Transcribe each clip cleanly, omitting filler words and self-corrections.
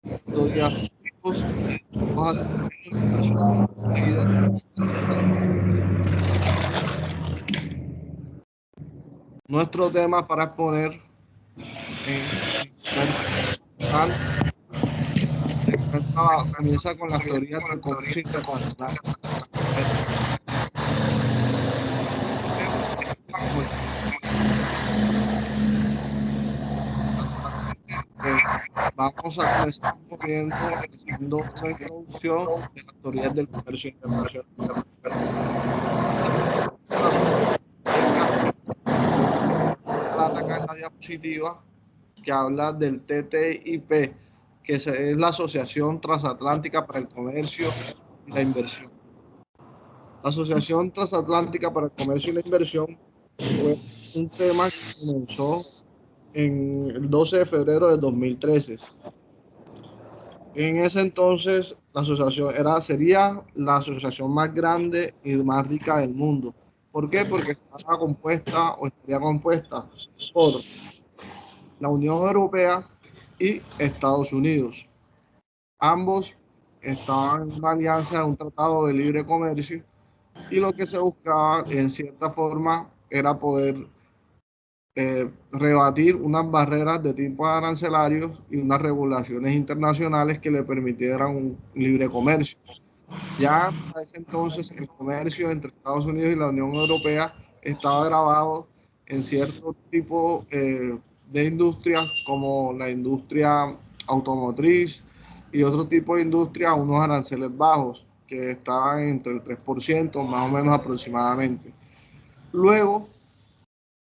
Historia, vamos a seguida. Nuestro tema para exponer en comercio internacional comienza con las teorías del comercio internacional. Eh, Vamos a comenzar viendo, haciendo una introducción de las teorías del comercio internacional. El asunto es que acá en la diapositiva que habla del TTIP, que es la Asociación Transatlántica para el Comercio y la Inversión. La Asociación Transatlántica para el Comercio y la Inversión fue un tema que comenzó en el 12 de febrero de 2013. En ese entonces, la asociación sería la asociación más grande y más rica del mundo. ¿Por qué? Porque estaba compuesta o estaría compuesta por la Unión Europea y Estados Unidos. Ambos estaban en una alianza, un tratado de libre comercio, y lo que se buscaba en cierta forma era poder rebatir unas barreras de tipo arancelarios y unas regulaciones internacionales que le permitieran un libre comercio. Ya para ese entonces el comercio entre Estados Unidos y la Unión Europea estaba grabado en cierto tipo de industrias como la industria automotriz y otro tipo de industria a unos aranceles bajos que estaban entre el 3% más o menos aproximadamente. Luego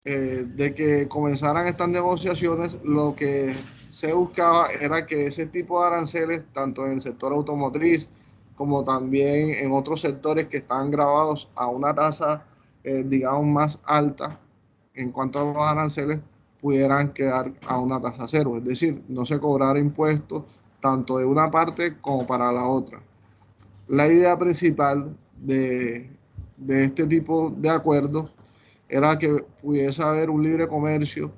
de que comenzaran estas negociaciones, lo que se buscaba era que ese tipo de aranceles, tanto en el sector automotriz como también en otros sectores que están grabados a una tasa, digamos, más alta en cuanto a los aranceles, pudieran quedar a una tasa cero, es decir, no se cobrara impuestos tanto de una parte como para la otra. La idea principal de este tipo de acuerdos era que pudiese haber un libre comercio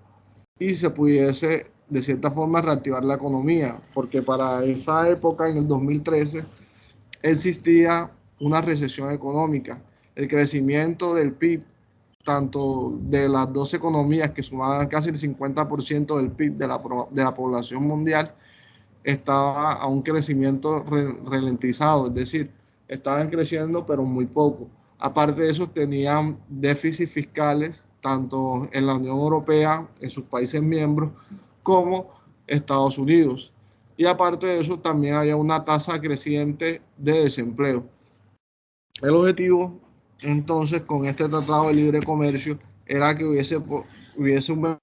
y se pudiese de cierta forma reactivar la economía, porque para esa época, en el 2013, existía una recesión económica. El crecimiento del PIB, tanto de las dos economías que sumaban casi el 50% del PIB de la población mundial, estaba a un crecimiento ralentizado, es decir, estaban creciendo pero muy poco. Aparte de eso, tenían déficits fiscales tanto en la Unión Europea, en sus países miembros, como Estados Unidos. Y aparte de eso, también había una tasa creciente de desempleo. El objetivo, entonces, con este tratado de libre comercio era que hubiese un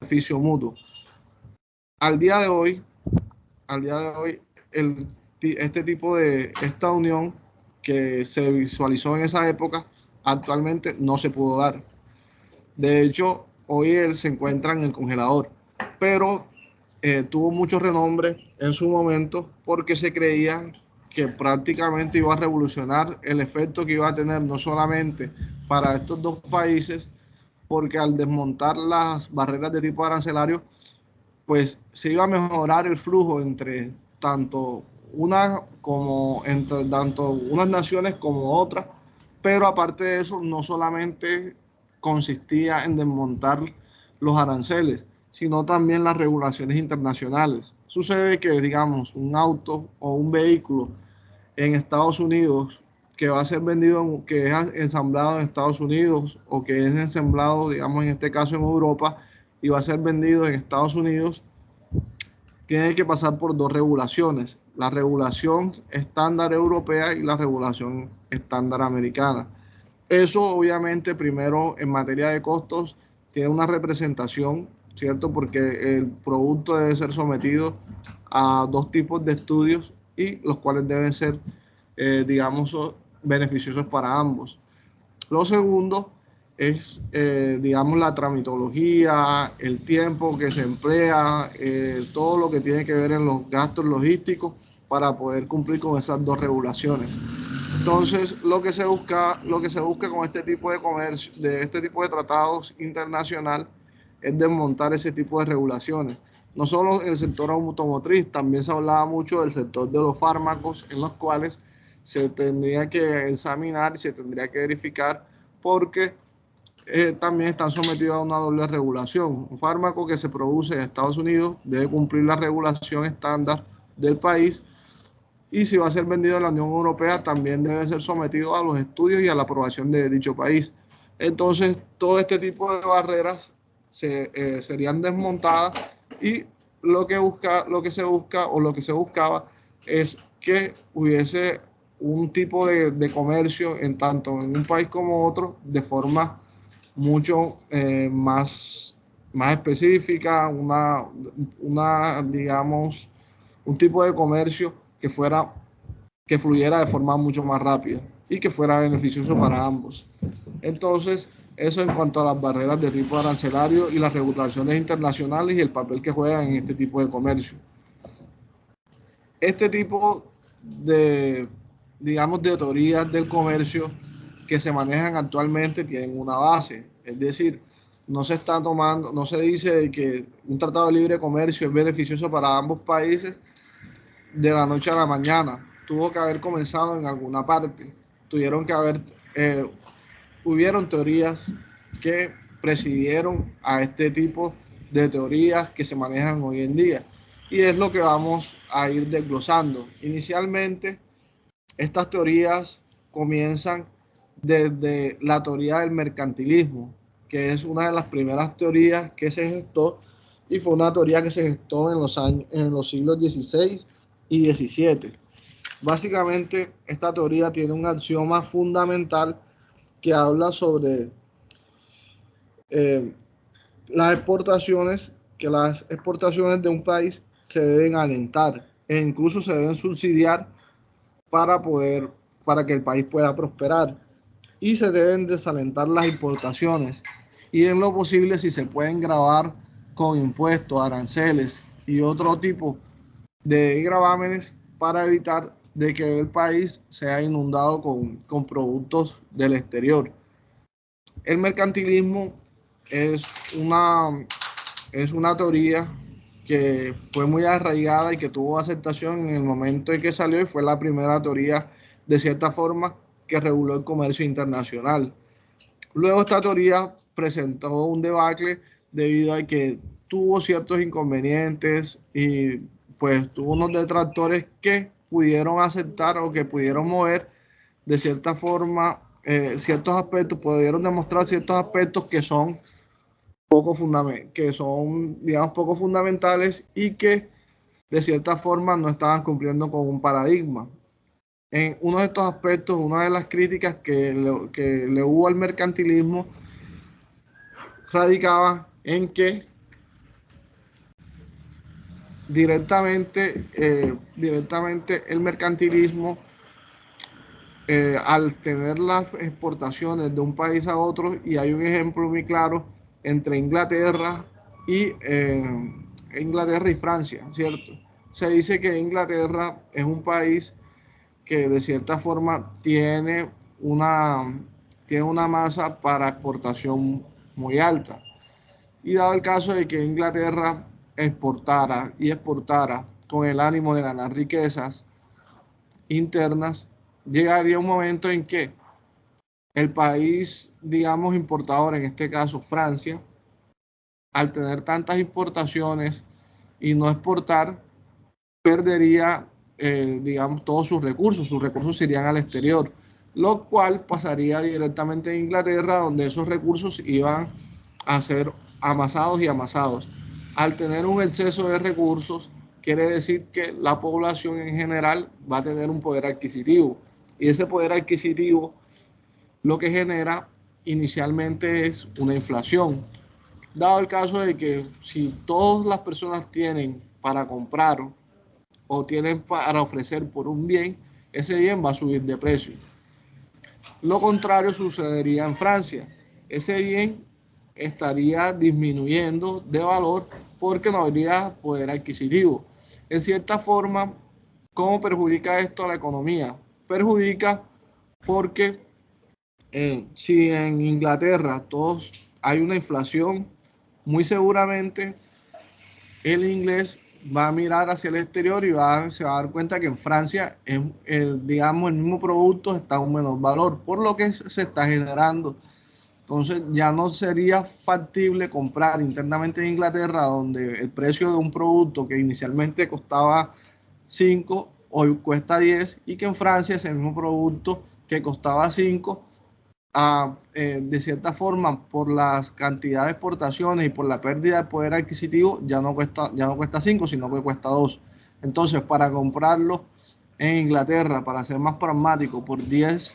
beneficio mutuo. Al día de hoy, al día de hoy, el, este tipo de, esta unión que se visualizó en esa época, actualmente no se pudo dar. De hecho, hoy él se encuentra en el congelador, pero tuvo mucho renombre en su momento porque se creía que prácticamente iba a revolucionar el efecto que iba a tener no solamente para estos dos países, porque al desmontar las barreras de tipo arancelario, pues se iba a mejorar el flujo entre tanto entre tanto unas naciones como otras, pero aparte de eso, no solamente consistía en desmontar los aranceles, sino también las regulaciones internacionales. Sucede que, digamos, un auto o un vehículo en Estados Unidos que va a ser vendido, que es ensamblado en Estados Unidos o que es ensamblado, digamos, en este caso en Europa y va a ser vendido en Estados Unidos, tiene que pasar por dos regulaciones, la regulación estándar europea y la regulación estándar americana. Eso obviamente primero en materia de costos tiene una representación, ¿cierto? Porque el producto debe ser sometido a dos tipos de estudios y los cuales deben ser, digamos, beneficiosos para ambos. Lo segundo es, digamos, la tramitología, el tiempo que se emplea, todo lo que tiene que ver en los gastos logísticos para poder cumplir con esas dos regulaciones. Entonces, lo que se busca con este tipo de comercio, de este tipo de tratados internacional, es desmontar ese tipo de regulaciones. No solo en el sector automotriz, también se hablaba mucho del sector de los fármacos, en los cuales se tendría que examinar y se tendría que verificar porque también están sometidos a una doble regulación. Un fármaco que se produce en Estados Unidos debe cumplir la regulación estándar del país, y si va a ser vendido en la Unión Europea también debe ser sometido a los estudios y a la aprobación de dicho país. Entonces, todo este tipo de barreras serían desmontadas, y lo que se buscaba es que hubiese un tipo de comercio en tanto en un país como otro de forma mucho más específica, digamos, un tipo de comercio que fluyera de forma mucho más rápida y que fuera beneficioso para ambos. Entonces, eso en cuanto a las barreras de tipo arancelario y las regulaciones internacionales y el papel que juegan en este tipo de comercio. Este tipo de, digamos, de teorías del comercio que se manejan actualmente tienen una base, es decir, no se dice que un tratado de libre comercio es beneficioso para ambos países de la noche a la mañana. Tuvo que haber comenzado en alguna parte. Tuvieron que haber, hubieron teorías que presidieron a este tipo de teorías que se manejan hoy en día. Y es lo que vamos a ir desglosando. Inicialmente, estas teorías comienzan desde la teoría del mercantilismo, que es una de las primeras teorías que se gestó, y fue una teoría que se gestó en los siglos XVI y XVII. Básicamente, esta teoría tiene un axioma fundamental que habla sobre eh, las exportaciones, que las exportaciones de un país se deben alentar e incluso se deben subsidiar para para que el país pueda prosperar, y se deben desalentar las importaciones, y en lo posible si se pueden gravar con impuestos, aranceles y otro tipo de gravámenes para evitar de que el país sea inundado con productos del exterior. El mercantilismo es es una teoría que fue muy arraigada y que tuvo aceptación en el momento en que salió, y fue la primera teoría de cierta forma que reguló el comercio internacional. Luego esta teoría presentó un debacle debido a que tuvo ciertos inconvenientes y pues tuvo unos detractores que pudieron aceptar o que pudieron mover de cierta forma ciertos aspectos, pudieron demostrar ciertos aspectos que son, digamos, poco fundamentales y que de cierta forma no estaban cumpliendo con un paradigma. En uno de estos aspectos, una de las críticas que le hubo al mercantilismo radicaba en que directamente el mercantilismo, al tener las exportaciones de un país a otro, y hay un ejemplo muy claro entre Inglaterra y Francia, ¿cierto? Se dice que Inglaterra es un país que de cierta forma tiene una masa para exportación muy alta. Y dado el caso de que Inglaterra exportara con el ánimo de ganar riquezas internas, llegaría un momento en que el país, digamos, importador, en este caso Francia, al tener tantas importaciones y no exportar, perdería, digamos, todos sus recursos irían al exterior, lo cual pasaría directamente a Inglaterra, donde esos recursos iban a ser amasados y amasados. Al tener un exceso de recursos, quiere decir que la población en general va a tener un poder adquisitivo, y ese poder adquisitivo lo que genera inicialmente es una inflación. Dado el caso de que si todas las personas tienen para comprar o tienen para ofrecer por un bien, ese bien va a subir de precio. Lo contrario sucedería en Francia. Ese bien estaría disminuyendo de valor porque no habría poder adquisitivo. En cierta forma, ¿cómo perjudica esto a la economía? Perjudica porque si en Inglaterra hay una inflación muy seguramente el inglés va a mirar hacia el exterior y se va a dar cuenta que en Francia, digamos, el mismo producto está a un menor valor, por lo que se está generando. Entonces ya no sería factible comprar internamente en Inglaterra, donde el precio de un producto que inicialmente costaba 5, hoy cuesta 10, y que en Francia ese mismo producto que costaba 5, de cierta forma, por las cantidades de exportaciones y por la pérdida de poder adquisitivo, ya no cuesta 5, sino que cuesta 2. Entonces, para comprarlo en Inglaterra, para ser más pragmático, por 10,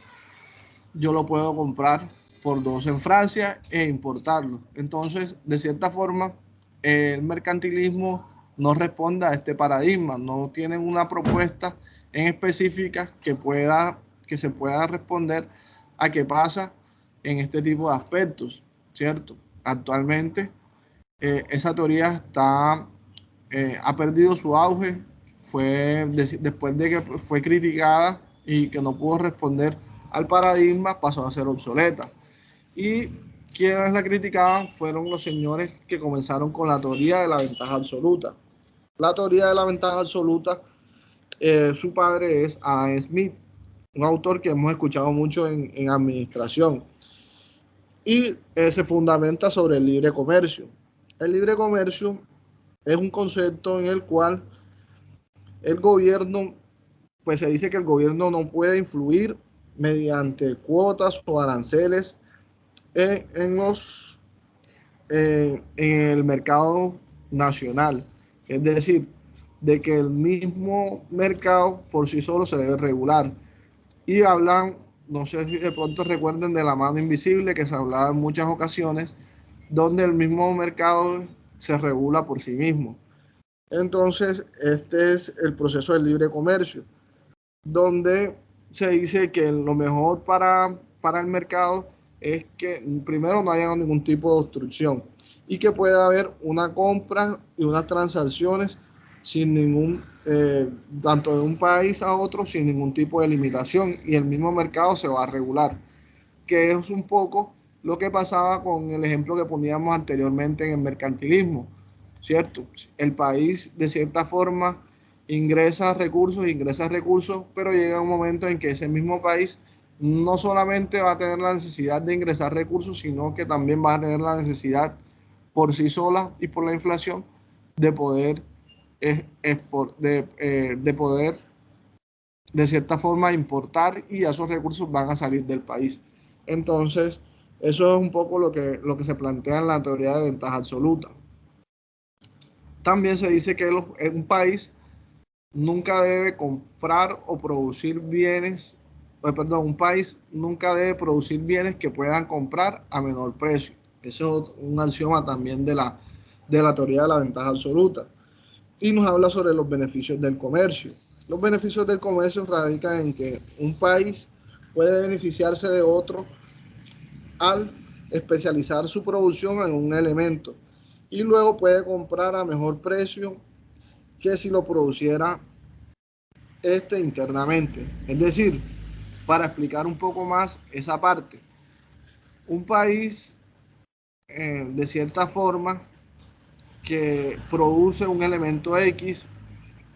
yo lo puedo comprar por 2 en Francia e importarlo. Entonces, de cierta forma, el mercantilismo no responde a este paradigma, no tienen una propuesta en específica que se pueda responder a qué pasa en este tipo de aspectos, ¿cierto? Actualmente, esa teoría ha perdido su auge, después de que fue criticada y que no pudo responder al paradigma, pasó a ser obsoleta. Y quienes la criticaban fueron los señores que comenzaron con la teoría de la ventaja absoluta. La teoría de la ventaja absoluta, su padre es Adam Smith, un autor que hemos escuchado mucho en administración, y se fundamenta sobre el libre comercio. El libre comercio es un concepto en el cual el gobierno, pues se dice que el gobierno no puede influir mediante cuotas o aranceles en en el mercado nacional. Es decir, de que el mismo mercado por sí solo se debe regular. Y hablan, no sé si de pronto recuerden de la mano invisible que se hablaba en muchas ocasiones, donde el mismo mercado se regula por sí mismo. Entonces, este es el proceso del libre comercio, donde se dice que lo mejor para el mercado es que primero no haya ningún tipo de obstrucción y que pueda haber una compra y unas transacciones sin ningún, tanto de un país a otro, sin ningún tipo de limitación, y el mismo mercado se va a regular, que es un poco lo que pasaba con el ejemplo que poníamos anteriormente en el mercantilismo, ¿cierto? El país de cierta forma ingresa recursos, pero llega un momento en que ese mismo país no solamente va a tener la necesidad de ingresar recursos, sino que también va a tener la necesidad por sí sola y por la inflación de poder, de poder de cierta forma importar, y esos recursos van a salir del país. Entonces, eso es un poco lo que se plantea en la teoría de ventaja absoluta. También se dice que un país nunca debe comprar o producir bienes, un país nunca debe producir bienes que puedan comprar a menor precio. Eso es un axioma también de la teoría de la ventaja absoluta. Y nos habla sobre los beneficios del comercio. Los beneficios del comercio radican en que un país puede beneficiarse de otro al especializar su producción en un elemento y luego puede comprar a mejor precio que si lo produciera internamente. Es decir, para explicar un poco más esa parte, un país de cierta forma que produce un elemento X,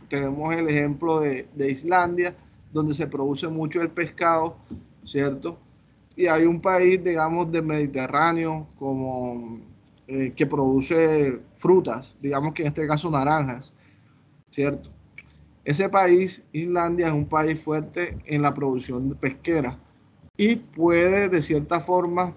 tenemos el ejemplo de Islandia, donde se produce mucho el pescado, ¿cierto? Y hay un país, digamos, del Mediterráneo, como que produce frutas, digamos que en este caso naranjas, ¿cierto? Ese país, Islandia, es un país fuerte en la producción pesquera y puede, de cierta forma,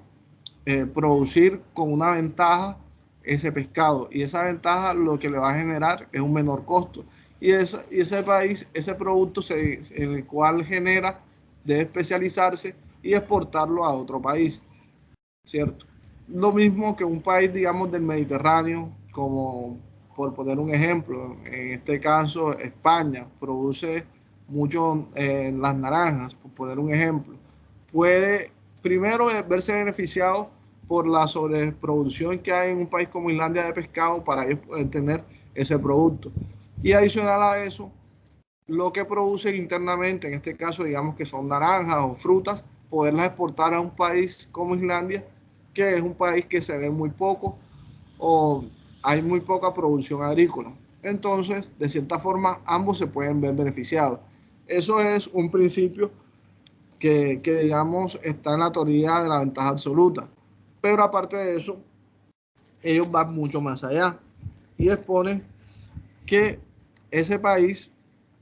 producir con una ventaja ese pescado, y esa ventaja lo que le va a generar es un menor costo, y ese país, ese producto en el cual genera, debe especializarse y exportarlo a otro país, ¿cierto? Lo mismo que un país, digamos, del Mediterráneo, como por poner un ejemplo, en este caso España produce mucho las naranjas, por poner un ejemplo, puede primero verse beneficiado por la sobreproducción que hay en un país como Islandia de pescado para ellos poder tener ese producto. Y adicional a eso, lo que producen internamente, en este caso digamos que son naranjas o frutas, poderlas exportar a un país como Islandia, que es un país que se ve muy poco o hay muy poca producción agrícola. Entonces, de cierta forma, ambos se pueden ver beneficiados. Eso es un principio que digamos, está en la teoría de la ventaja absoluta. Pero aparte de eso, ellos van mucho más allá y exponen que ese país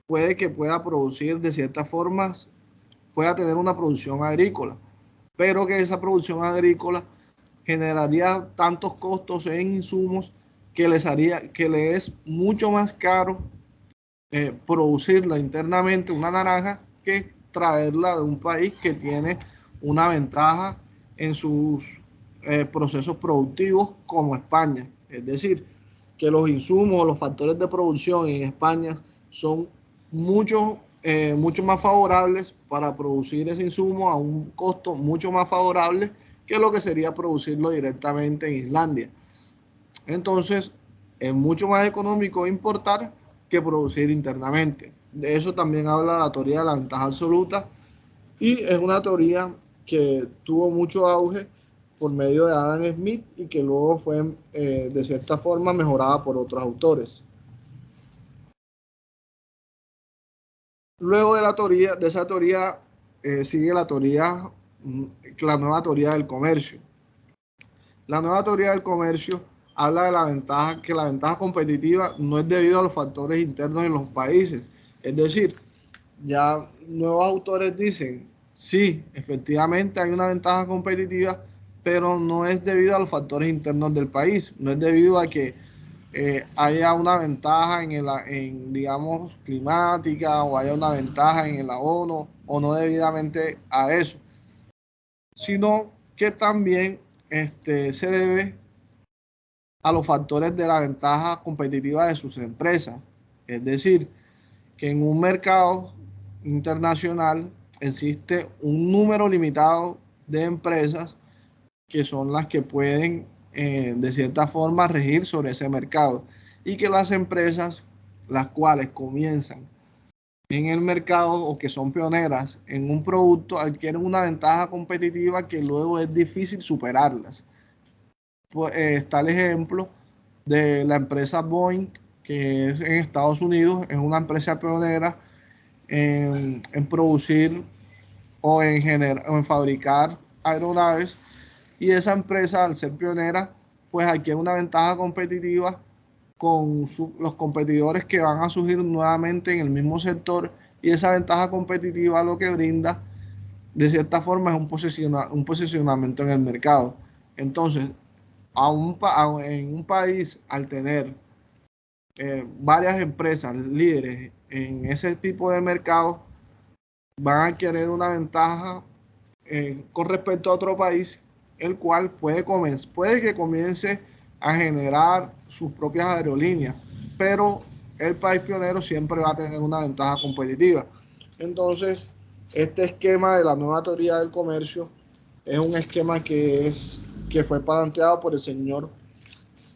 puede que pueda producir de ciertas formas, pueda tener una producción agrícola, pero que esa producción agrícola generaría tantos costos en insumos que le es mucho más caro producirla internamente una naranja que traerla de un país que tiene una ventaja en sus procesos productivos como España. Es decir, que los insumos o los factores de producción en España son mucho más favorables para producir ese insumo a un costo mucho más favorable que lo que sería producirlo directamente en Islandia. Entonces, es mucho más económico importar que producir internamente. De eso también habla la teoría de la ventaja absoluta y es una teoría que tuvo mucho auge por medio de Adam Smith y que luego fue de cierta forma mejorada por otros autores. Luego de esa teoría sigue la nueva teoría del comercio. La nueva teoría del comercio habla de que la ventaja competitiva no es debido a los factores internos en los países. Es decir, ya nuevos autores dicen, sí, efectivamente hay una ventaja competitiva, pero no es debido a los factores internos del país, no es debido a que haya una ventaja digamos, climática o haya una ventaja en el abono o no debidamente a eso, sino que también se debe a los factores de la ventaja competitiva de sus empresas. Es decir, que en un mercado internacional existe un número limitado de empresas que son las que pueden, de cierta forma, regir sobre ese mercado. Y que las empresas, las cuales comienzan en el mercado o que son pioneras en un producto, adquieren una ventaja competitiva que luego es difícil superarlas. Pues, está el ejemplo de la empresa Boeing, que es en Estados Unidos, es una empresa pionera en producir o en fabricar aeronaves, y esa empresa, al ser pionera, pues adquiere una ventaja competitiva con los competidores que van a surgir nuevamente en el mismo sector, y esa ventaja competitiva lo que brinda, de cierta forma, es un posicionamiento en el mercado. Entonces, en un país, al tener varias empresas líderes en ese tipo de mercado, van a querer una ventaja con respecto a otro país, el cual puede que comience a generar sus propias aerolíneas, pero el país pionero siempre va a tener una ventaja competitiva. Entonces, este esquema de la nueva teoría del comercio es un esquema que fue planteado por el señor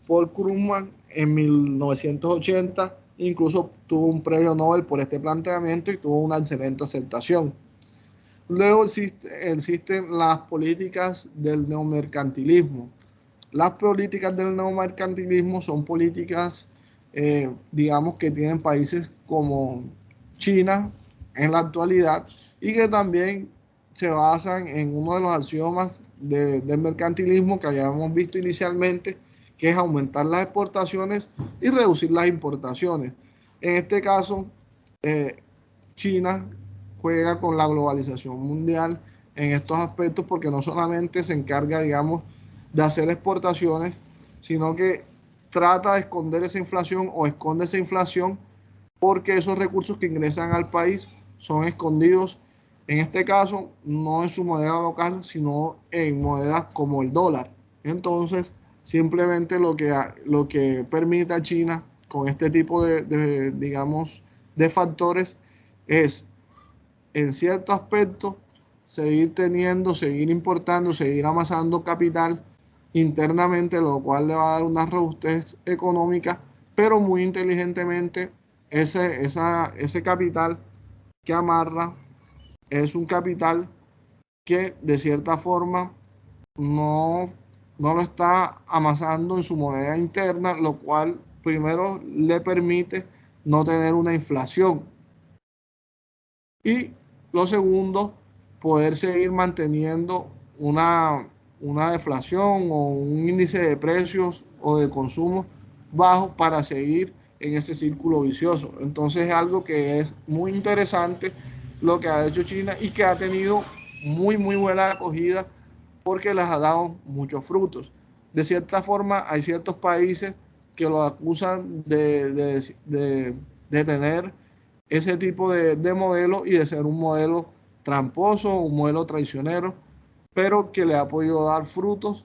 Paul Krugman en 1980, incluso tuvo un premio Nobel por este planteamiento y tuvo una excelente aceptación. Luego existen las políticas del neomercantilismo. Las políticas del neomercantilismo son políticas, digamos, que tienen países como China en la actualidad y que también se basan en uno de los axiomas del mercantilismo que habíamos visto inicialmente, que es aumentar las exportaciones y reducir las importaciones. En este caso, China juega con la globalización mundial en estos aspectos porque no solamente se encarga, digamos, de hacer exportaciones, sino que trata de esconder esa inflación o esconde esa inflación porque esos recursos que ingresan al país son escondidos, en este caso, no en su moneda local, sino en monedas como el dólar. Entonces, simplemente lo que permite a China con este tipo digamos, de factores es, en cierto aspecto, seguir importando, seguir amasando capital internamente, lo cual le va a dar una robustez económica, pero muy inteligentemente ese capital que amarra es un capital que de cierta forma no no lo está amasando en su moneda interna, lo cual primero le permite no tener una inflación. Y lo segundo, poder seguir manteniendo una deflación o un índice de precios o de consumo bajo para seguir en ese círculo vicioso. Entonces es algo que es muy interesante lo que ha hecho China y que ha tenido muy buena acogida porque les ha dado muchos frutos. De cierta forma, hay ciertos países que lo acusan de tener ese tipo de modelo y de ser un modelo tramposo, un modelo traicionero, pero que le ha podido dar frutos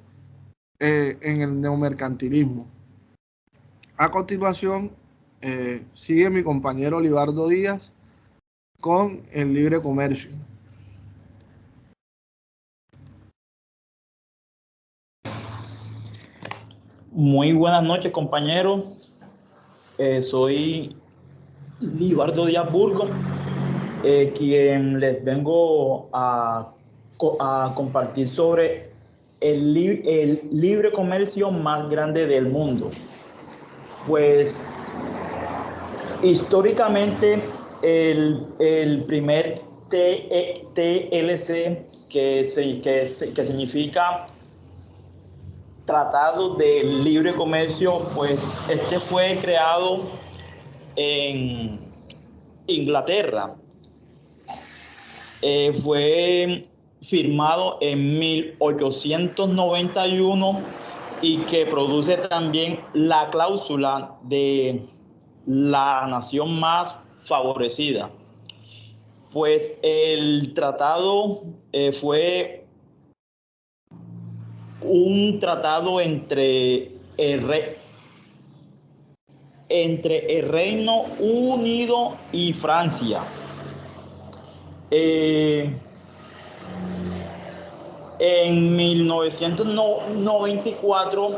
en el neomercantilismo. A continuación, sigue mi compañero Libardo Díaz con el libre comercio. Muy buenas noches, compañeros. Soy Libardo Díaz Burgo, quien les vengo a compartir sobre el libre comercio más grande del mundo. Pues históricamente el primer TLC, que significa Tratado de Libre Comercio, pues este fue creado en Inglaterra. Fue firmado en 1891 y que produce también la cláusula de la nación más favorecida. Pues el tratado fue un tratado entre el Reino Unido y Francia. En 1994,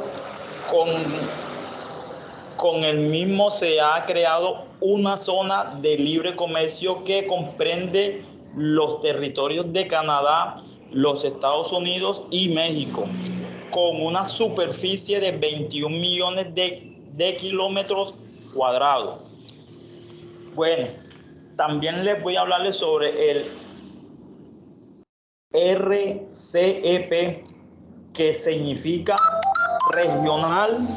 con el mismo se ha creado una zona de libre comercio que comprende los territorios de Canadá, los Estados Unidos y México, con una superficie de 21 millones de kilómetros cuadrados. Bueno, también les voy a hablarles sobre el RCEP, que significa Regional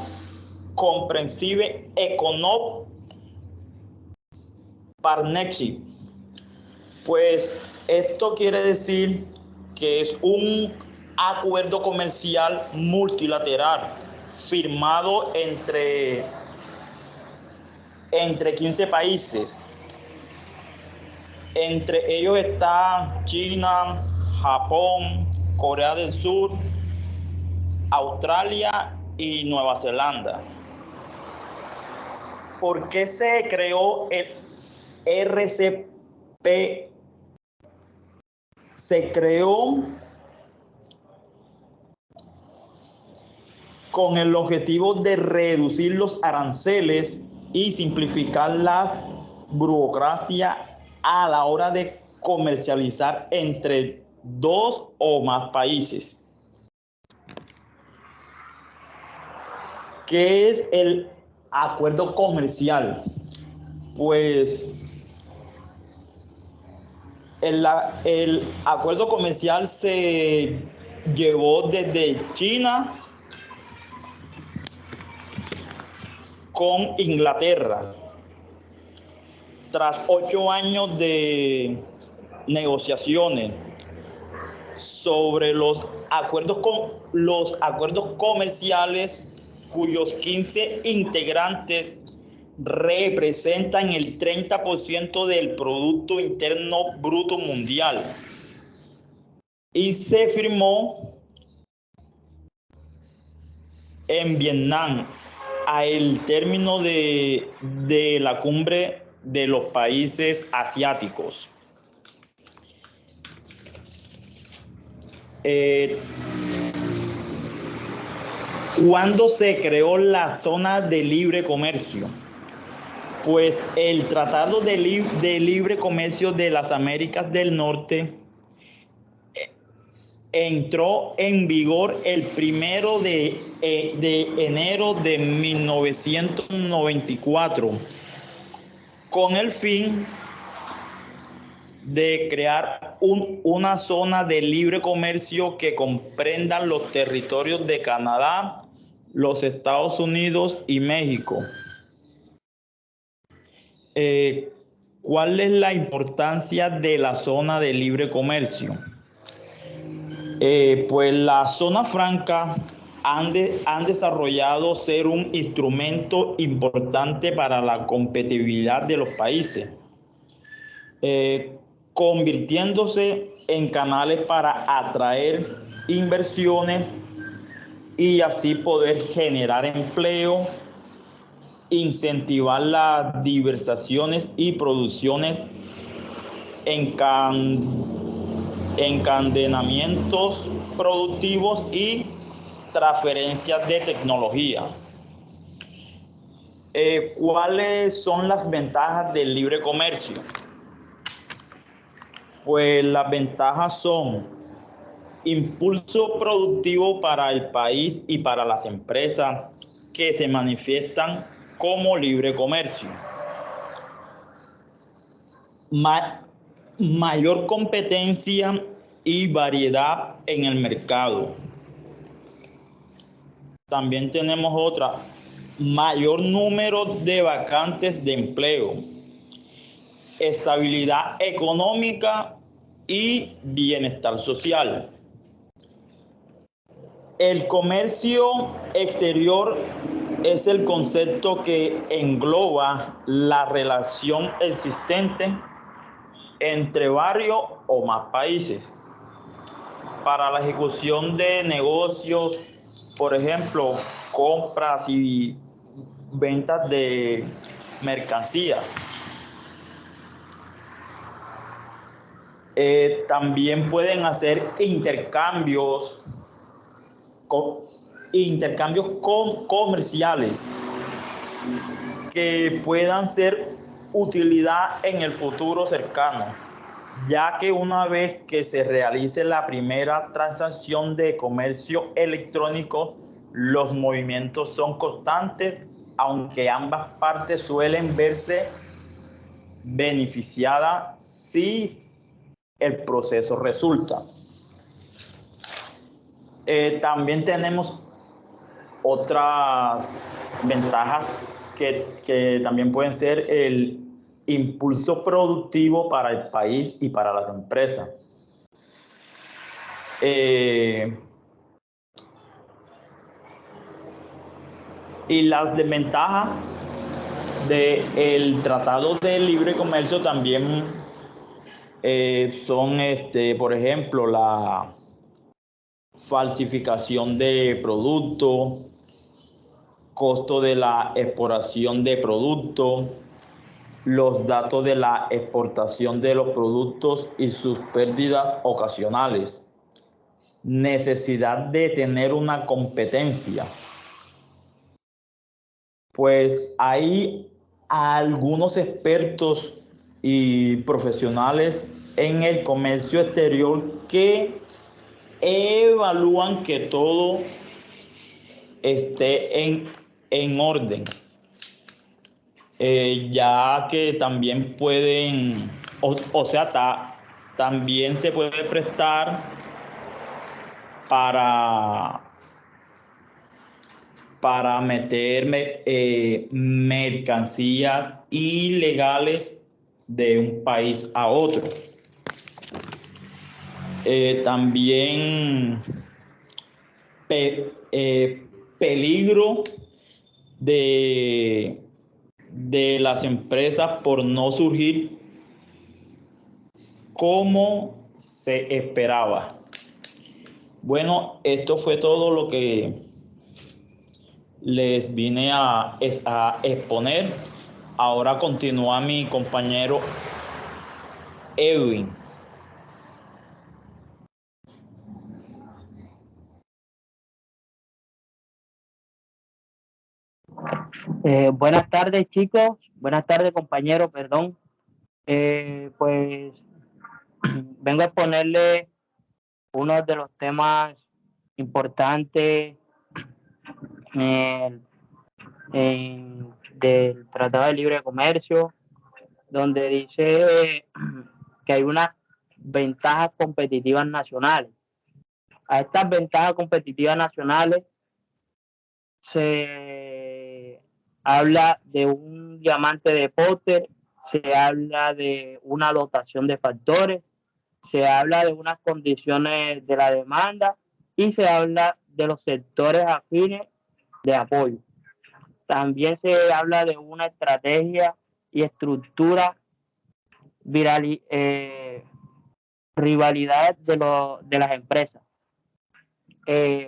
Comprehensive Economic Partnership. Pues esto quiere decir que es un acuerdo comercial multilateral firmado entre 15 países. Entre ellos está China, Japón, Corea del Sur, Australia y Nueva Zelanda. ¿Por qué se creó el RCEP? Se creó con el objetivo de reducir los aranceles y simplificar la burocracia a la hora de comercializar entre dos o más países. ¿Qué es el acuerdo comercial? Pues el acuerdo comercial se llevó desde China con Inglaterra. Tras 8 años de negociaciones sobre los acuerdos comerciales, cuyos 15 integrantes representan el 30% del Producto Interno Bruto Mundial, y se firmó en Vietnam al término de la cumbre de los países asiáticos. ¿Cuándo se creó la zona de libre comercio? Pues el Tratado de Libre Comercio de las Américas del Norte entró en vigor el 1 de enero de 1994 con el fin de crear una zona de libre comercio que comprenda los territorios de Canadá, los Estados Unidos y México. ¿Cuál es la importancia de la zona de libre comercio? Pues la zona franca han desarrollado ser un instrumento importante para la competitividad de los países, convirtiéndose en canales para atraer inversiones y así poder generar empleo, incentivar las diversaciones y producciones, encadenamientos productivos y transferencias de tecnología. ¿Cuáles son las ventajas del libre comercio? Pues las ventajas son impulso productivo para el país y para las empresas que se manifiestan como libre comercio. Mayor competencia y variedad en el mercado. También tenemos otra, mayor número de vacantes de empleo, estabilidad económica y bienestar social. El comercio exterior es el concepto que engloba la relación existente entre varios o más países para la ejecución de negocios, por ejemplo, compras y ventas de mercancías. También pueden hacer intercambios comerciales que puedan ser utilidad en el futuro cercano, ya que una vez que se realice la primera transacción de comercio electrónico, los movimientos son constantes, aunque ambas partes suelen verse beneficiadas si el proceso resulta. También tenemos otras ventajas que también pueden ser el impulso productivo para el país y para las empresas. Y las desventajas del Tratado de Libre Comercio también son, por ejemplo, la falsificación de productos, costo de la exportación de productos, los datos de la exportación de los productos y sus pérdidas ocasionales, necesidad de tener una competencia. Pues hay algunos expertos y profesionales en el comercio exterior que evalúan que todo esté en orden, ya que también pueden, también se puede prestar para meter mercancías ilegales de un país a otro. También peligro de las empresas por no surgir como se esperaba. Bueno, esto fue todo lo que les vine a exponer. Ahora continúa mi compañero Edwin. Buenas tardes, chicos. Buenas tardes, compañeros, perdón. Pues vengo a exponerle uno de los temas importantes del Tratado de Libre Comercio, donde dice que hay unas ventajas competitivas nacionales. A estas ventajas competitivas nacionales se habla de un diamante de Porter, se habla de una dotación de factores, se habla de unas condiciones de la demanda y se habla de los sectores afines de apoyo. También se habla de una estrategia y estructura rivalidad de las empresas.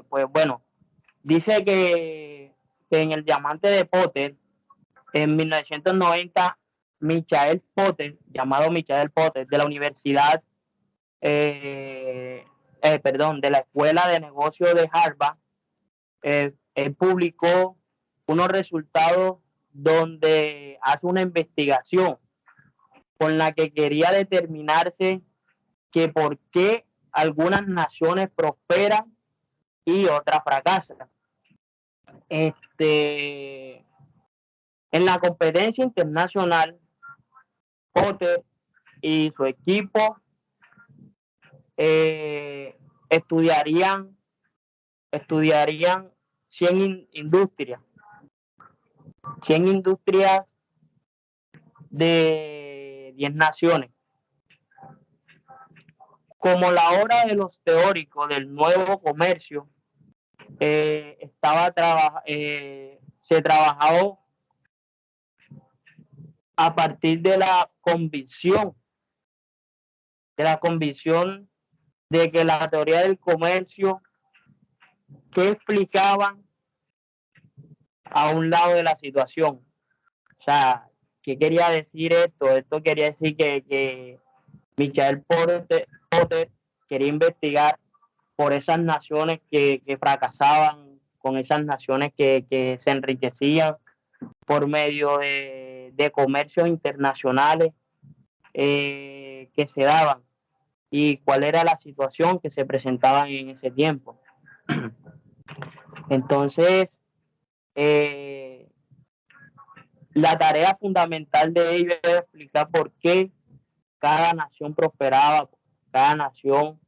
Pues bueno, dice que en el diamante de Porter, en 1990, Michael Porter, llamado Michael Porter, de la Universidad, de la Escuela de Negocios de Harvard, él publicó unos resultados donde hace una investigación con la que quería determinarse que por qué algunas naciones prosperan y otras fracasan. En la competencia internacional, Porter y su equipo estudiarían 100 industrias de 10 naciones. Como la obra de los teóricos del nuevo comercio se trabajó a partir de la convicción de que la teoría del comercio que explicaban a un lado de la situación. O sea, ¿qué quería decir esto? Esto quería decir que Michael Porter quería investigar por esas naciones que fracasaban, con esas naciones que se enriquecían por medio de comercios internacionales que se daban y cuál era la situación que se presentaba en ese tiempo. Entonces, la tarea fundamental de ellos es explicar por qué cada nación prosperaba, cada nación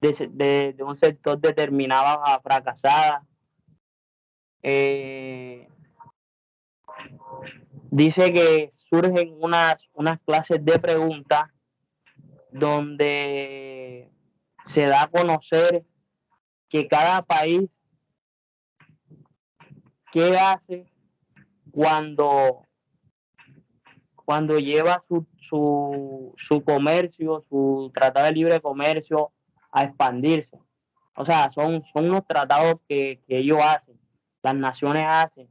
de un sector determinado fracasada. Dice que surgen unas clases de preguntas donde se da a conocer que cada país qué hace cuando lleva su comercio, su tratado de libre comercio a expandirse. O sea, son unos tratados que ellos hacen, las naciones hacen,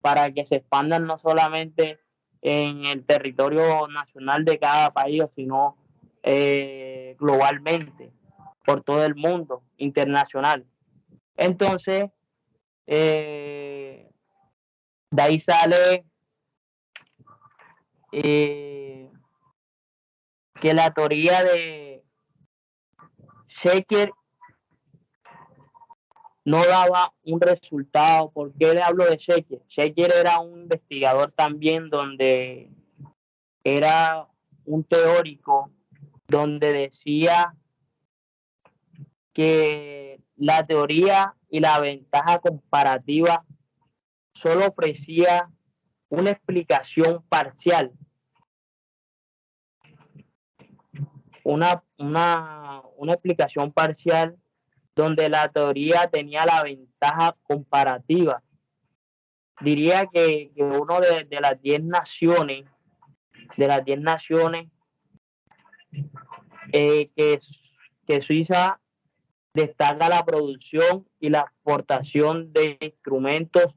para que se expandan no solamente en el territorio nacional de cada país, sino globalmente, por todo el mundo, internacional. Entonces, de ahí sale que la teoría de Shaker no daba un resultado. ¿Por qué le hablo de Shaker? Shaker era un investigador también, donde era un teórico, donde decía que la teoría y la ventaja comparativa solo ofrecía una explicación parcial, una explicación parcial donde la teoría tenía la ventaja comparativa. Diría que uno de las 10 naciones, que Suiza destaca la producción y la exportación de instrumentos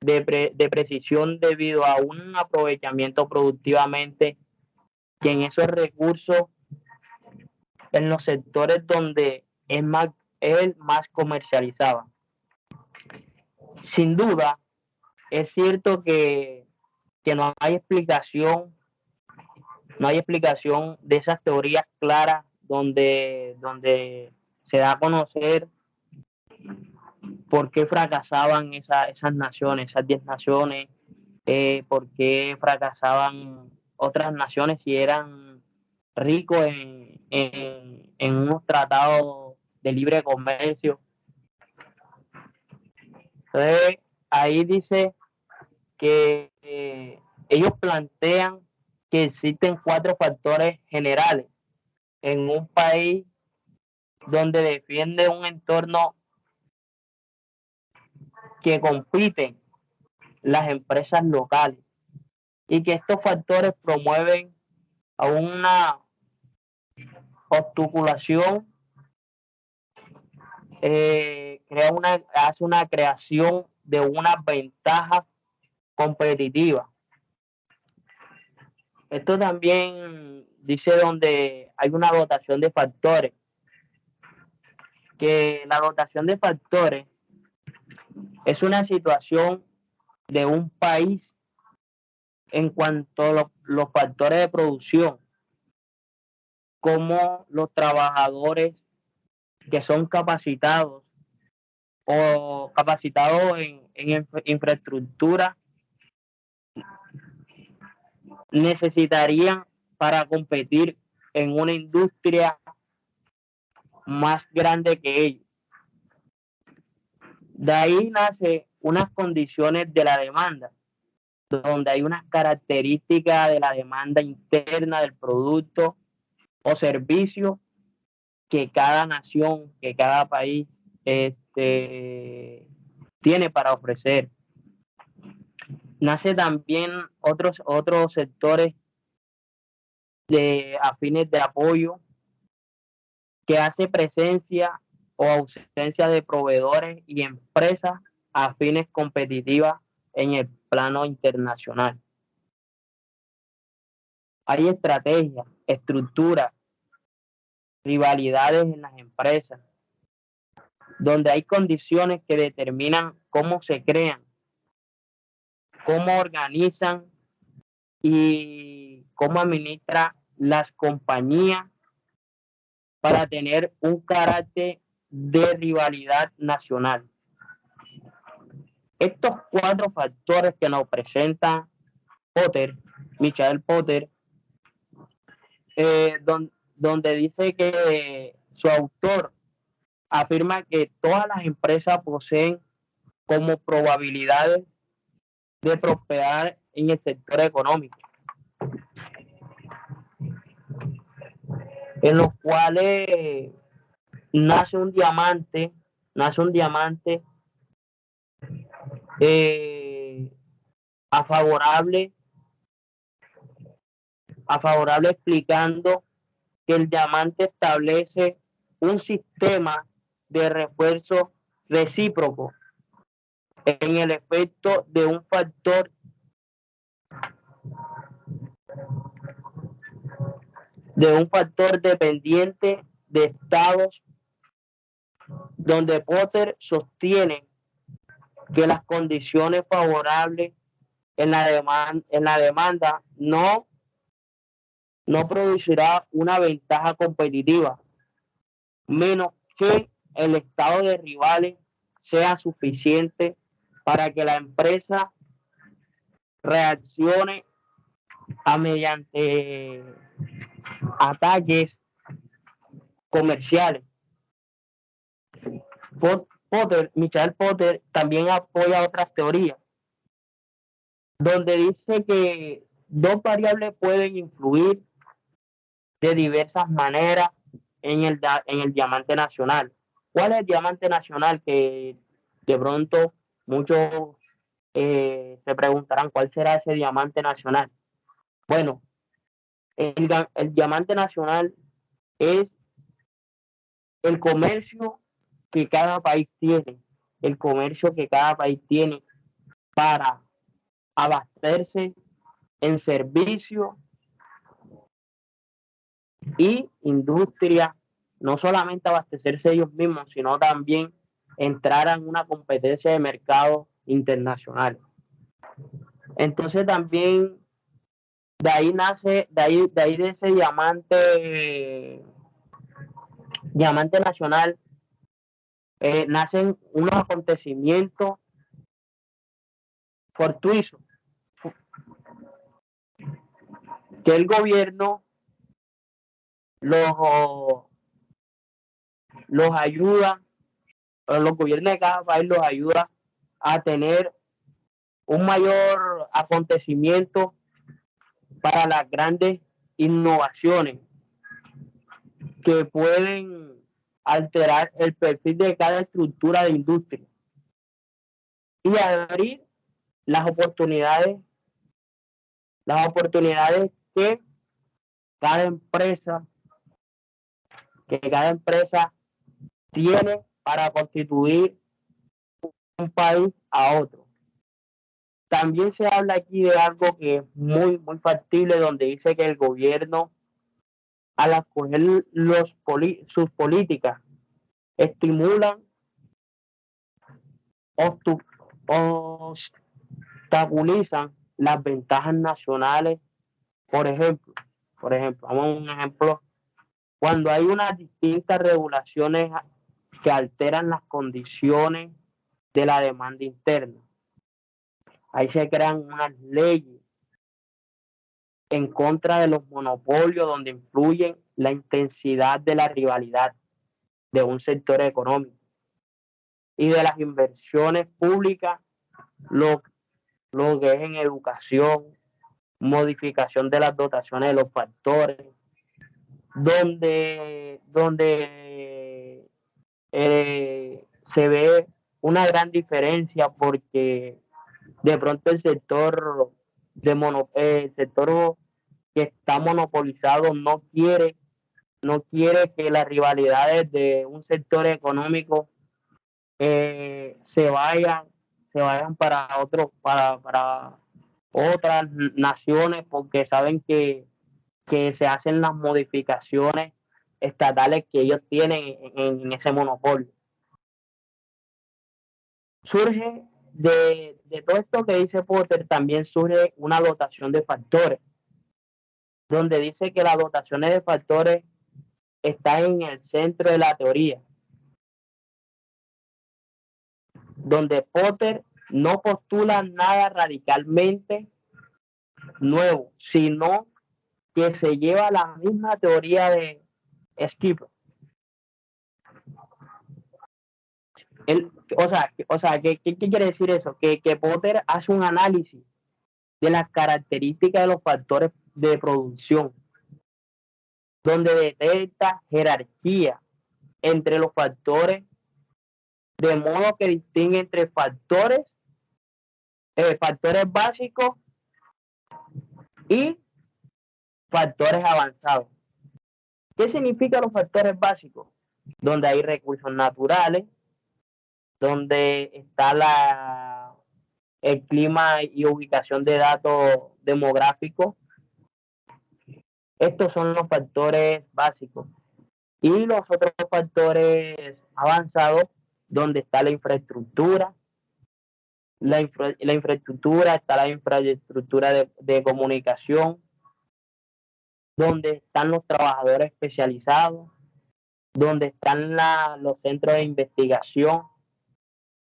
de precisión debido a un aprovechamiento productivamente que en esos recursos, en los sectores donde él más comercializaba. Sin duda, es cierto que no hay explicación de esas teorías claras donde se da a conocer por qué fracasaban esas naciones, esas 10 naciones, por qué fracasaban otras naciones si eran ricos en unos tratados de libre comercio. Entonces, ahí dice que ellos plantean que existen 4 factores generales en un país donde defiende un entorno que compiten las empresas locales y que estos factores promueven a una obstaculación, hace una creación de una ventaja competitiva. Esto también dice donde hay una dotación de factores, que la dotación de factores es una situación de un país en cuanto a los factores de producción, como los trabajadores que son capacitados o capacitados en infraestructura necesitarían para competir en una industria más grande que ellos. De ahí nace unas condiciones de la demanda, donde hay unas características de la demanda interna del producto o servicio que cada nación, que cada país tiene para ofrecer. Nace también otros sectores afines de apoyo, que hace presencia o ausencia de proveedores y empresas afines competitivas en el plano internacional. Hay estrategias, estructuras, rivalidades en las empresas, donde hay condiciones que determinan cómo se crean, cómo organizan y cómo administran las compañías para tener un carácter de rivalidad nacional. Estos 4 factores que nos presenta Michael Porter, donde dice que su autor afirma que todas las empresas poseen como probabilidades de prosperar en el sector económico, en los cuales nace un diamante a favorable explicando que el diamante establece un sistema de refuerzo recíproco en el efecto de un factor dependiente de estados, donde Porter sostiene que las condiciones favorables en la demanda no producirá una ventaja competitiva, menos que el estado de rivales sea suficiente para que la empresa reaccione mediante ataques comerciales. Michael Porter también apoya otras teorías, donde dice que 2 variables pueden influir de diversas maneras en el diamante nacional. ¿Cuál es el diamante nacional? Que de pronto muchos se preguntarán cuál será ese diamante nacional. Bueno, el diamante nacional es el comercio que cada país tiene, para abastecerse en servicio y industria, no solamente abastecerse ellos mismos, sino también entrar en una competencia de mercado internacional. Entonces también de ahí de ese diamante diamante nacional, nacen unos acontecimientos fortuitos que el gobierno los ayuda, o los gobiernos de cada país los ayuda a tener un mayor acontecimiento para las grandes innovaciones que pueden alterar el perfil de cada estructura de industria y abrir las oportunidades que cada empresa tiene para constituir un país a otro. También se habla aquí de algo que es muy factible, donde dice que el gobierno, al acoger sus políticas, estimulan, obstaculizan las ventajas nacionales. Por ejemplo, vamos a un ejemplo, cuando hay unas distintas regulaciones que alteran las condiciones de la demanda interna, ahí se crean unas leyes en contra de los monopolios, donde influyen la intensidad de la rivalidad de un sector económico y de las inversiones públicas, lo que es en educación, modificación de las dotaciones de los factores, donde se ve una gran diferencia, porque de pronto el sector que está monopolizado no quiere que las rivalidades de un sector económico se vayan para otras naciones, porque saben que se hacen las modificaciones estatales que ellos tienen en ese monopolio. Surge de todo esto que dice Potter, también surge una dotación de factores, donde dice que las dotaciones de factores están en el centro de la teoría, donde Potter no postula nada radicalmente nuevo, sino que se lleva la misma teoría de Skipper. ¿Qué quiere decir eso? Que Potter hace un análisis de las características de los factores de producción, donde detecta jerarquía entre los factores, de modo que distingue entre factores básicos y factores avanzados. ¿Qué significan los factores básicos? Donde hay recursos naturales, donde está el clima y ubicación de datos demográficos. Estos son los factores básicos. Y los otros factores avanzados, donde está la infraestructura, está la infraestructura de comunicación, donde están los trabajadores especializados, donde están los centros de investigación,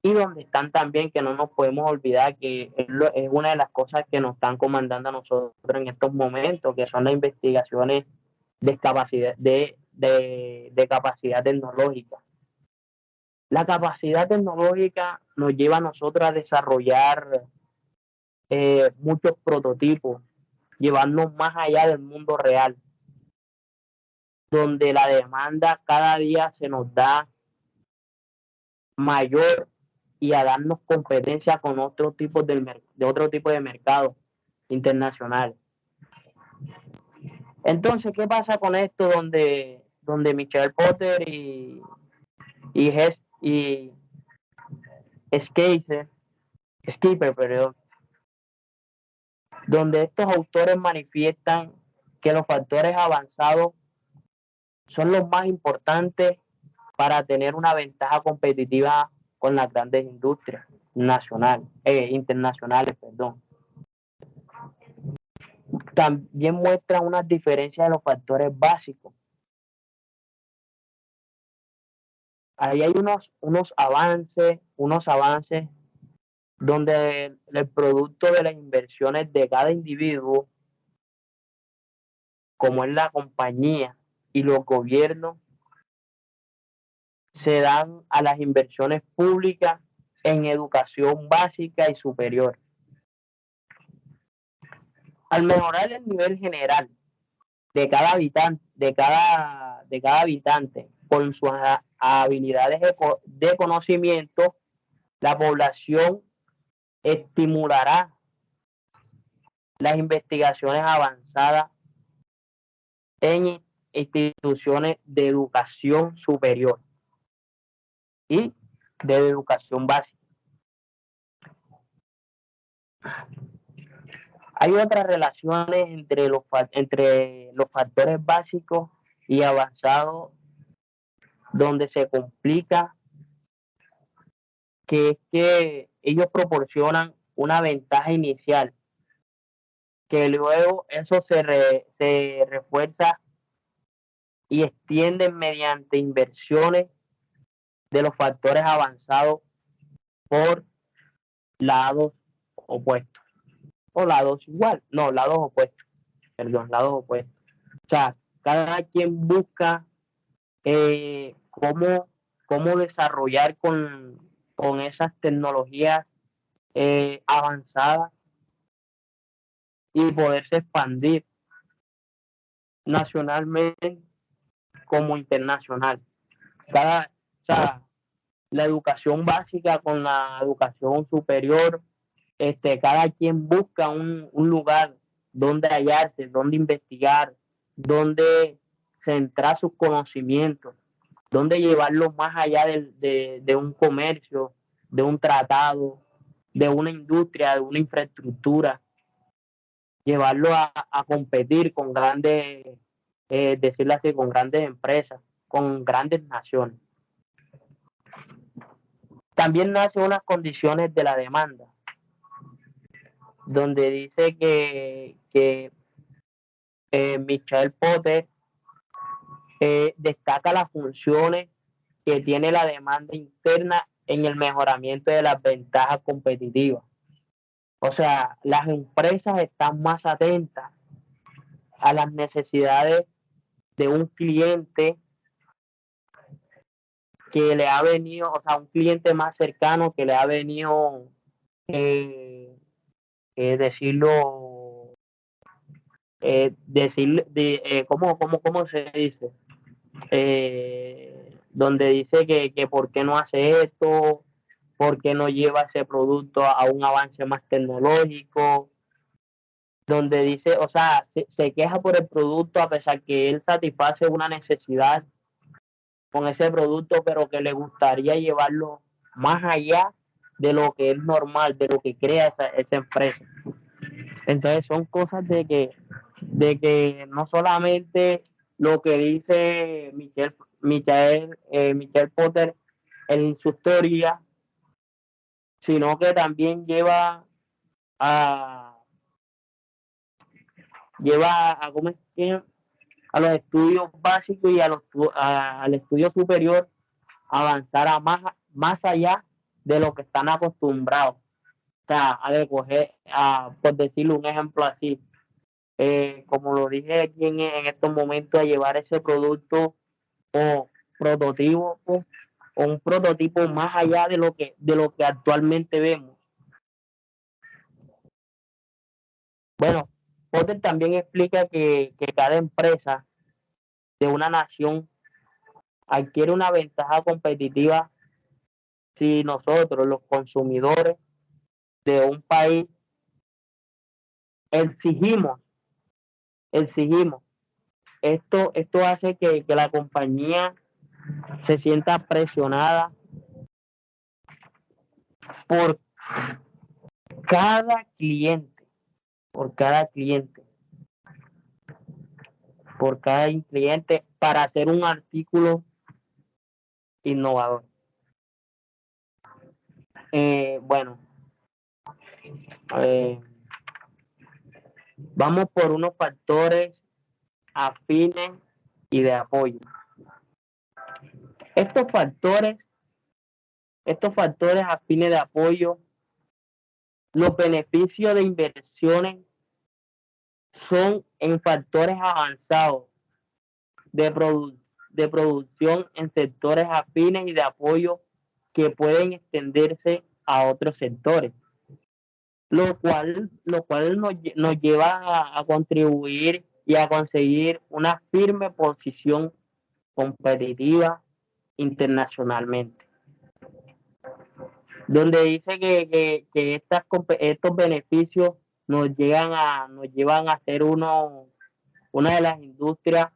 y donde están también, que no nos podemos olvidar, que es una de las cosas que nos están comandando a nosotros en estos momentos, que son las investigaciones de capacidad tecnológica. La capacidad tecnológica nos lleva a nosotros a desarrollar muchos prototipos, llevarnos más allá del mundo real, donde la demanda cada día se nos da mayor, y a darnos competencia con otro tipo de mercados internacionales. Entonces, ¿qué pasa con esto? Donde Michael Potter y Skipper, donde estos autores manifiestan que los factores avanzados son los más importantes para tener una ventaja competitiva con las grandes industrias internacionales. También muestra unas diferencias de los factores básicos, ahí hay unos avances donde el producto de las inversiones de cada individuo, como es la compañía y los gobiernos, se dan a las inversiones públicas en educación básica y superior. Al mejorar el nivel general de cada habitante con sus habilidades de conocimiento, la población estimulará las investigaciones avanzadas en instituciones de educación superior y de educación básica. Hay otras relaciones entre los factores básicos y avanzados donde se complica, que es que ellos proporcionan una ventaja inicial, que luego eso se refuerza y extiende mediante inversiones de los factores avanzados por lados opuestos, o lados igual, no, lados opuestos, lados opuestos. O sea, cada quien busca cómo desarrollar con esas tecnologías avanzadas y poderse expandir nacionalmente como internacional. O sea, la educación básica con la educación superior, cada quien busca un lugar donde hallarse, donde investigar, donde centrar sus conocimientos, donde llevarlos más allá de un comercio, de un tratado, de una industria, de una infraestructura, llevarlo a competir con grandes, decirlo así, con grandes empresas, con grandes naciones. También nacen unas condiciones de la demanda, donde dice que Michael Porter destaca las funciones que tiene la demanda interna en el mejoramiento de las ventajas competitivas. O sea, las empresas están más atentas a las necesidades de un cliente que le ha venido, o sea, un cliente más cercano que le ha venido, decirlo, ¿cómo se dice? Donde dice que por qué no hace esto, por qué no lleva ese producto a un avance más tecnológico, donde dice, o sea, se queja por el producto a pesar que él satisface una necesidad con ese producto, pero que le gustaría llevarlo más allá de lo que es normal, de lo que crea esa empresa. Entonces son cosas de que no solamente lo que dice Michael Porter en su teoría, sino que también lleva a ¿cómo es que? A los estudios básicos y al estudio superior, avanzar más allá de lo que están acostumbrados. O sea, por decirlo un ejemplo así, como lo dije aquí en estos momentos, a llevar ese producto o prototipo o un prototipo más allá de lo que actualmente vemos. Bueno, Potter también explica que cada empresa de una nación adquiere una ventaja competitiva si nosotros, los consumidores de un país, exigimos. Esto hace que la compañía se sienta presionada por cada cliente, por cada cliente para hacer un artículo innovador. Bueno, vamos por unos factores afines y de apoyo. Estos factores, estos factores a fines de apoyo, los beneficios de inversiones son en factores avanzados de, de producción en sectores afines y de apoyo que pueden extenderse a otros sectores, lo cual nos lleva a contribuir y a conseguir una firme posición competitiva internacionalmente, donde dice que estos beneficios nos llevan a ser una de las industrias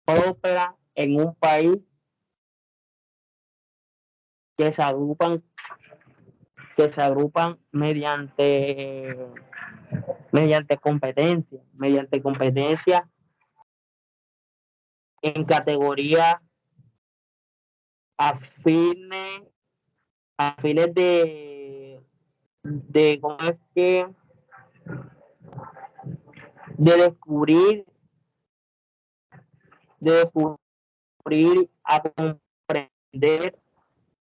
prósperas en un país que se agrupan, mediante competencia en categorías afines, afines de cómo es que de descubrir, de descubrir a comprender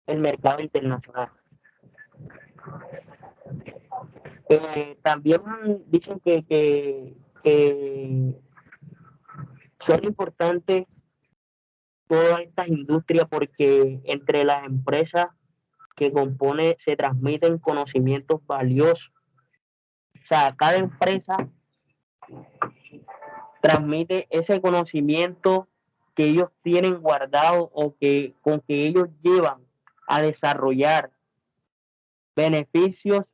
el mercado internacional. También dicen que son importantes todas estas industrias porque entre las empresas que compone se transmiten conocimientos valiosos. O sea, cada empresa transmite ese conocimiento que ellos tienen guardado o con que ellos llevan a desarrollar beneficios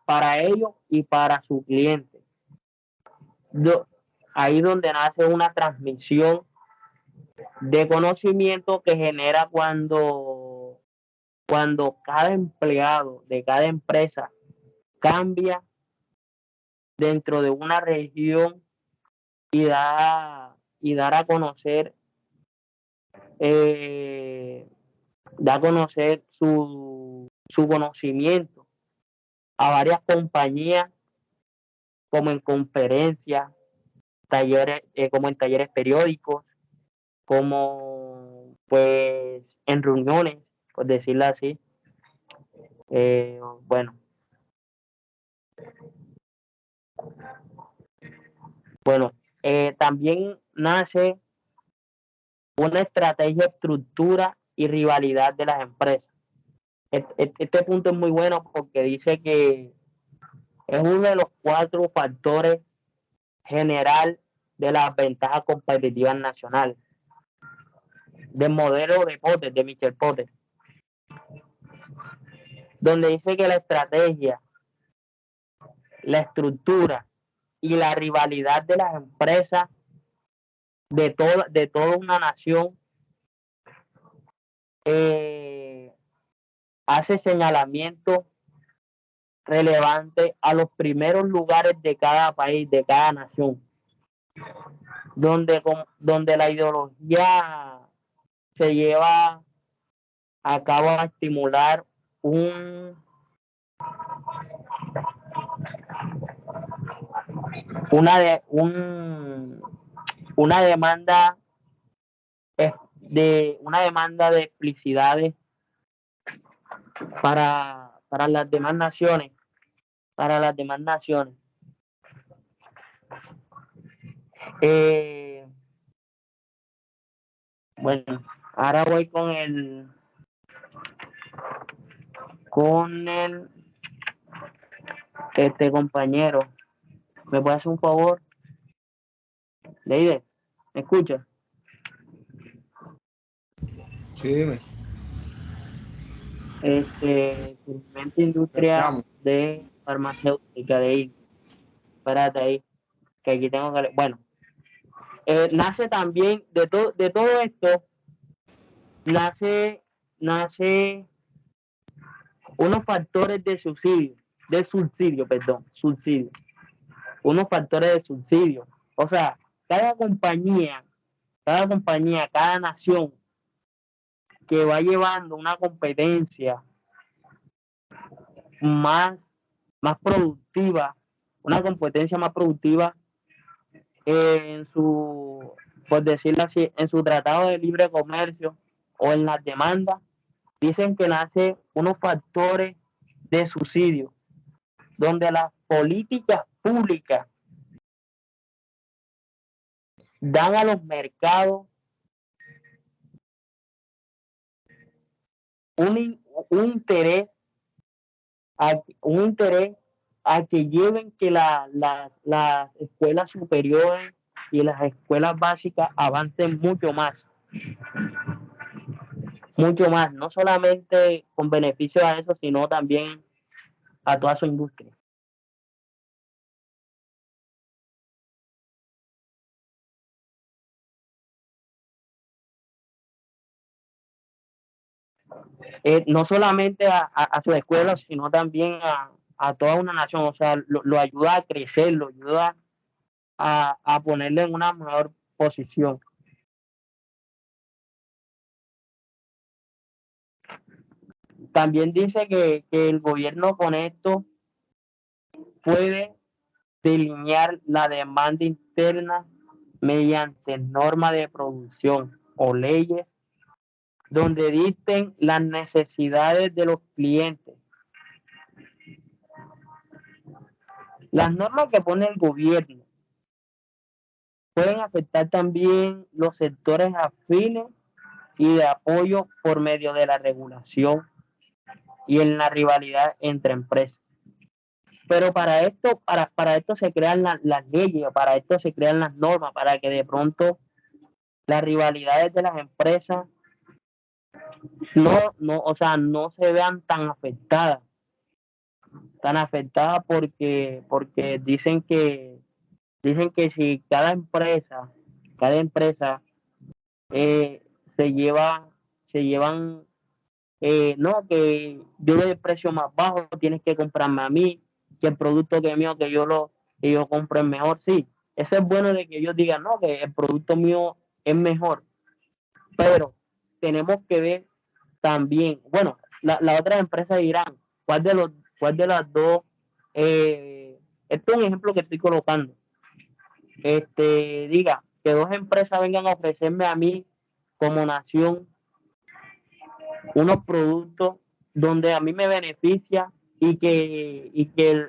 para ellos y para su cliente. Ahí donde nace una transmisión de conocimiento que genera cuando cada empleado de cada empresa cambia dentro de una región y dar a conocer su conocimiento a varias compañías, como en conferencias, talleres, como en talleres periódicos, como pues en reuniones, por decirlo así. También nace una estrategia, estructura y rivalidad de las empresas. Este punto es muy bueno porque dice que es uno de los 4 factores general de las ventajas competitivas nacionales del modelo de Potter, de Michel Potter, donde dice que la estrategia, la estructura y la rivalidad de las empresas de toda una nación hace señalamiento relevante a los primeros lugares de cada país, de cada nación, donde la ideología se lleva a cabo a estimular una demanda de explicidades para las demás naciones, ahora voy con el compañero. ¿Me puede hacer un favor? Leide, ¿me escucha? Sí, dime. Industria de farmacéutica de ahí. Espérate ahí, que aquí tengo que... Bueno, nace también de todo esto, nace unos factores de subsidio, unos factores de subsidio. O sea, cada compañía, cada nación que va llevando una competencia más productiva, en por decirlo así, en su tratado de libre comercio o en las demandas, dicen que nace unos factores de subsidio, donde las políticas públicas dan a los mercados un interés un interés a que lleven que las escuelas superiores y las escuelas básicas avancen mucho más, no solamente con beneficio a eso, sino también a toda su industria. No solamente a sus escuelas, sino también a toda una nación, o sea, lo ayuda a crecer, lo ayuda a ponerle en una mejor posición. También dice que el gobierno con esto puede delinear la demanda interna mediante normas de producción o leyes donde dicten las necesidades de los clientes. Las normas que pone el gobierno pueden afectar también los sectores afines y de apoyo por medio de la regulación y en la rivalidad entre empresas. Pero para esto se crean las leyes, para esto se crean las normas, para que de pronto las rivalidades de las empresas no se vean tan afectadas porque dicen que si cada empresa se llevan no, que yo doy el precio más bajo, tienes que comprarme a mí, que el producto que mío, que yo compro es mejor, sí. Eso es bueno de que ellos digan, no, que el producto mío es mejor, pero tenemos que ver también, bueno, la otra empresa dirán, cuál de las dos, esto es un ejemplo que estoy colocando, diga, que dos empresas vengan a ofrecerme a mí como nación unos productos donde a mí me beneficia y que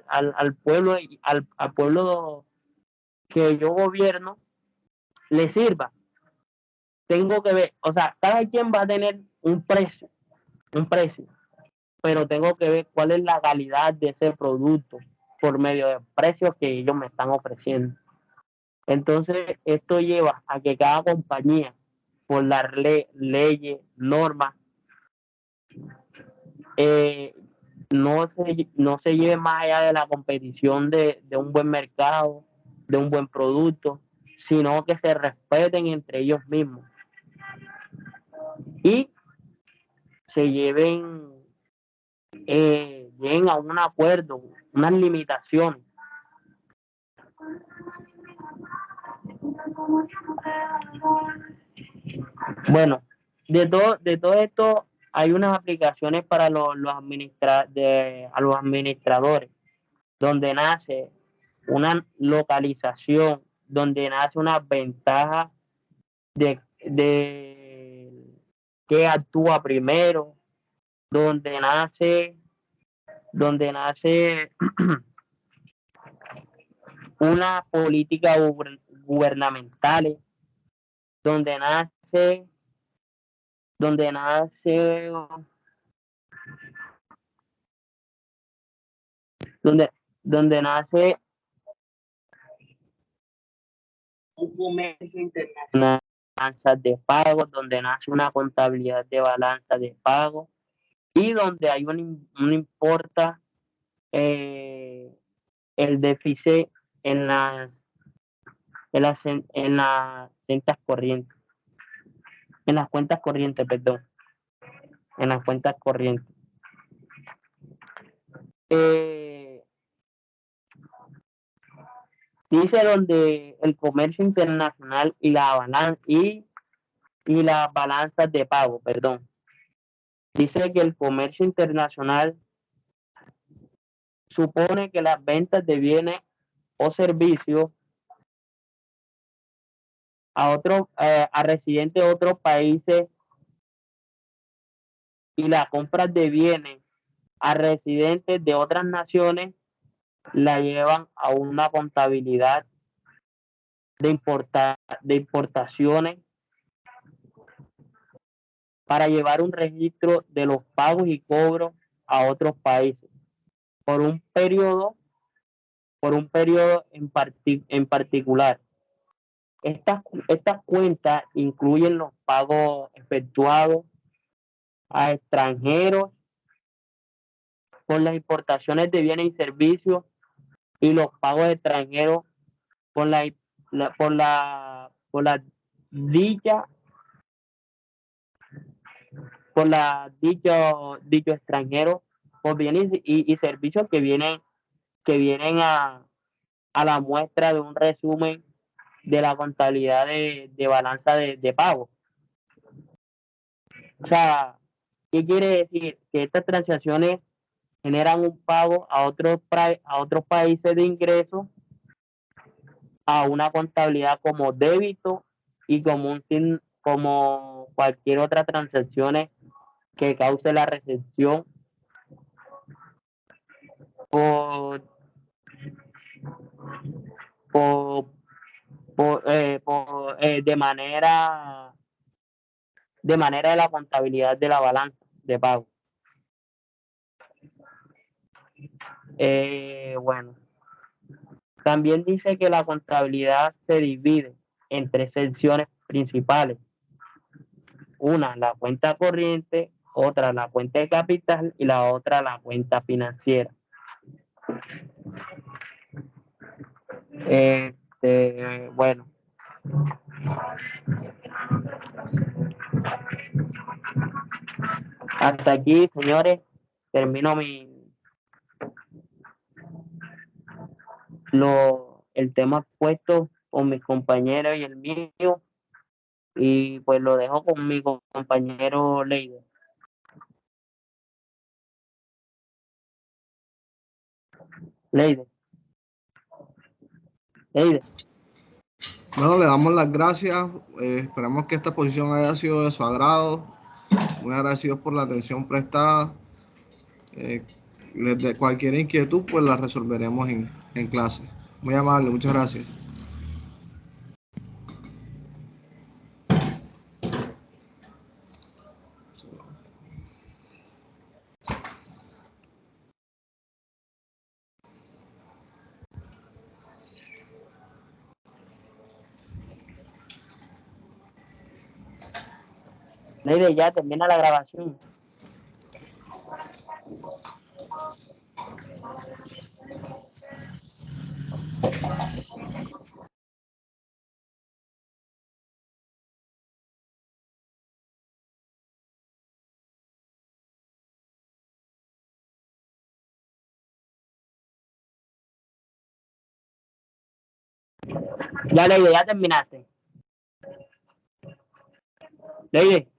al pueblo al pueblo que yo gobierno le sirva. Tengo que ver, o sea, cada quien va a tener un precio, pero tengo que ver cuál es la calidad de ese producto por medio de precios que ellos me están ofreciendo. Entonces, esto lleva a que cada compañía, por las leyes, normas, eh, no se lleve más allá de la competición de un buen mercado, de un buen producto, sino que se respeten entre ellos mismos y se lleguen a un acuerdo, unas limitaciones. Bueno, de todo esto hay unas aplicaciones para a los administradores, donde nace una localización, donde nace una ventaja de que actúa primero, donde nace una política gubernamental, donde nace, donde nace, donde nace un comercio internacional, balanzas de pago, donde nace una contabilidad de balanza de pago y donde hay un importa el déficit en las cuentas corrientes, perdón, en las cuentas corrientes. Dice donde el comercio internacional y las balanzas de pago, perdón. Dice que el comercio internacional supone que las ventas de bienes o servicios a residentes de otros países y las compras de bienes a residentes de otras naciones la llevan a una contabilidad de importaciones para llevar un registro de los pagos y cobros a otros países por un periodo, en particular. Estas cuentas incluyen los pagos efectuados a extranjeros por las importaciones de bienes y servicios y los pagos extranjeros por la dicha dicho extranjero por bienes y servicios que vienen a la muestra de un resumen de la contabilidad de balanza de pago. O sea, ¿qué quiere decir? Que estas transacciones generan un pago a otros países de ingresos a una contabilidad como débito y como cualquier otra transacción que cause la recepción por, por, de manera de la contabilidad de la balanza de pago. Bueno, también dice que la contabilidad se divide en tres secciones principales. Una, la cuenta corriente, otra, la cuenta de capital y la otra, la cuenta financiera. Bueno. Hasta aquí, señores, termino el tema expuesto con mis compañeros y el mío, y pues lo dejo con mi compañero Leider. Leider. Bueno, le damos las gracias. Esperamos que esta exposición haya sido de su agrado. Muy agradecidos por la atención prestada. De cualquier inquietud, pues la resolveremos en clase. Muy amable, muchas gracias. Leider, ya termina la grabación. Ya, Leider, ya terminaste. Leider.